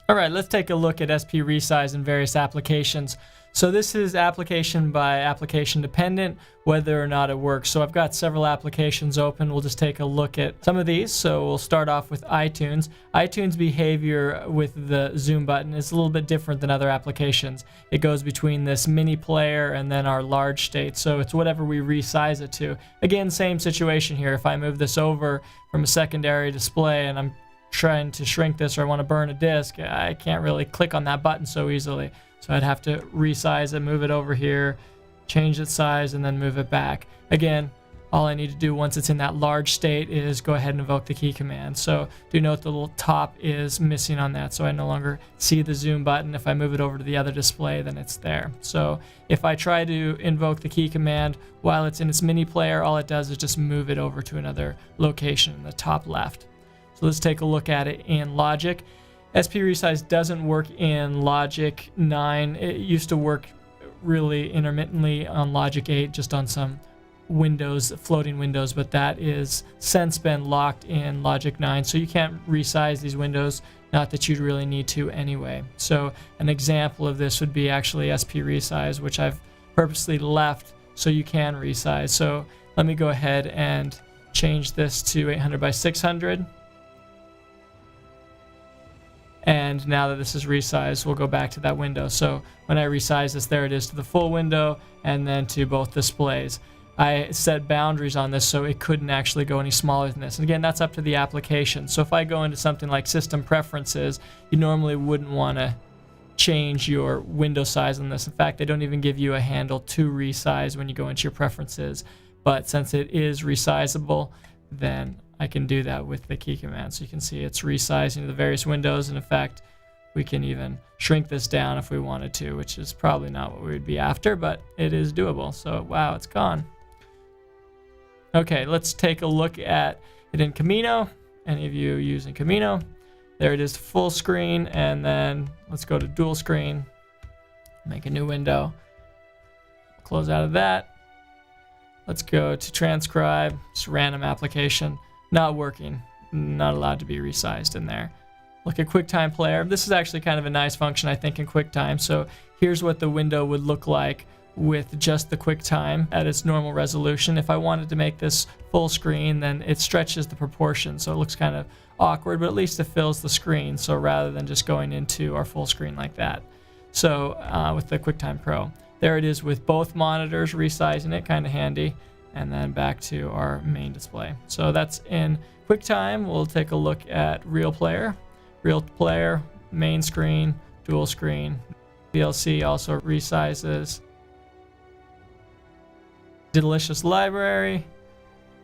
All right, let's take a look at SP Resize and various applications. So this is application by application dependent, whether or not it works. So I've got several applications open. We'll just take a look at some of these. So we'll start off with iTunes. iTunes behavior with the zoom button is a little bit different than other applications. It goes between this mini player and then our large state. So it's whatever we resize it to. Again, same situation here. If I move this over from a secondary display and I'm trying to shrink this, or I want to burn a disk, I can't really click on that button so easily. So I'd have to resize it, move it over here, change its size, and then move it back. Again, all I need to do once it's in that large state is go ahead and invoke the key command. So do note the little top is missing on that, so I no longer see the zoom button. If I move it over to the other display, then it's there. So if I try to invoke the key command while it's in its mini player, all it does is just move it over to another location in the top left. So let's take a look at it in Logic. SP Resize doesn't work in Logic 9. It used to work really intermittently on Logic 8, just on some windows, floating windows, but that is since been locked in Logic 9, so you can't resize these windows, not that you'd really need to anyway. So an example of this would be actually SP Resize, which I've purposely left so you can resize. So let me go ahead and change this to 800 by 600. And now that this is resized, we'll go back to that window. So when I resize this, there it is to the full window and then to both displays. I set boundaries on this so it couldn't actually go any smaller than this. And again, that's up to the application. So if I go into something like System Preferences, you normally wouldn't want to change your window size on this. In fact, they don't even give you a handle to resize when you go into your preferences. But since it is resizable, then I can do that with the key command. So you can see it's resizing the various windows, and in fact we can even shrink this down if we wanted to, which is probably not what we would be after, but it is doable. So wow, it's gone. Okay, let's take a look at it in Camino. Any of you using Camino? There it is, full screen, and then let's go to dual screen, make a new window, close out of that. Let's go to transcribe, just random application. Not working, not allowed to be resized in there. Look at QuickTime Player. This is actually kind of a nice function, I think, in QuickTime. So here's what the window would look like with just the QuickTime at its normal resolution. If I wanted to make this full screen, then it stretches the proportion, so it looks kind of awkward, but at least it fills the screen, so rather than just going into our full screen like that. So with the QuickTime Pro, there it is with both monitors, resizing it, kind of handy. And then back to our main display. So that's in QuickTime. We'll take a look at Real Player, main screen, dual screen. VLC also resizes. Delicious Library.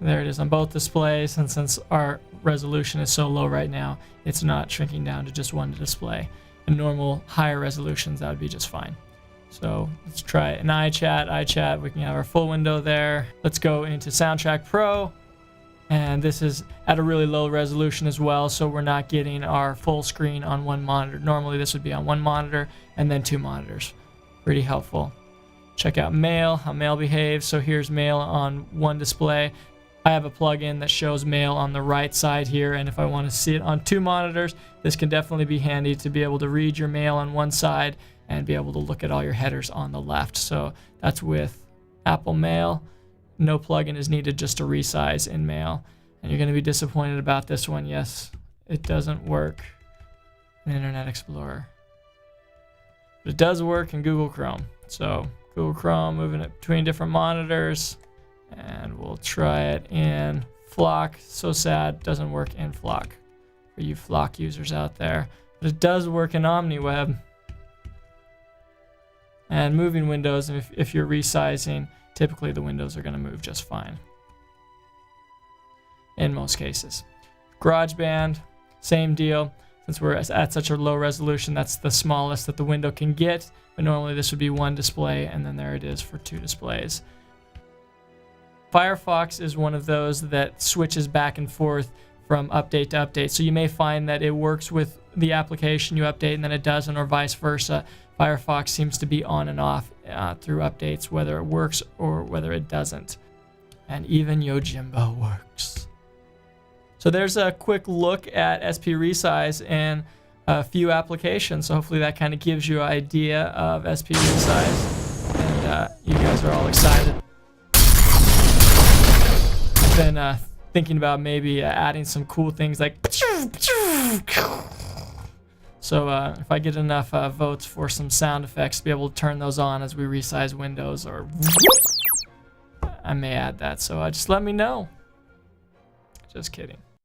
There it is on both displays, and since our resolution is so low right now, it's not shrinking down to just one display. In normal higher resolutions, that would be just fine. So let's try an iChat. We can have our full window there. Let's go into Soundtrack Pro. And this is at a really low resolution as well, so we're not getting our full screen on one monitor. Normally this would be on one monitor and then two monitors. Pretty helpful. Check out Mail, how Mail behaves. So here's Mail on one display. I have a plugin that shows Mail on the right side here, and if I want to see it on two monitors, this can definitely be handy to be able to read your mail on one side and be able to look at all your headers on the left. So that's with Apple Mail. No plugin is needed, just to resize in Mail. And you're going to be disappointed about this one. Yes, it doesn't work in Internet Explorer. But it does work in Google Chrome. So Google Chrome, moving it between different monitors. And we'll try it in Flock. So sad, doesn't work in Flock for you Flock users out there. But it does work in OmniWeb. And moving windows, if you're resizing, typically the windows are going to move just fine in most cases. GarageBand, same deal. Since we're at such a low resolution, that's the smallest that the window can get. But normally this would be one display, and then there it is for two displays. Firefox is one of those that switches back and forth from update to update. So you may find that it works with the application you update and then it doesn't, or vice versa. Firefox seems to be on and off through updates, whether it works or whether it doesn't. And even Yojimbo works. So there's a quick look at SP Resize in a few applications. So hopefully that kind of gives you an idea of SP Resize, and you guys are all excited. Been thinking about maybe adding some cool things like. So if I get enough votes for some sound effects to be able to turn those on as we resize windows, or I may add that. So just let me know. Just kidding.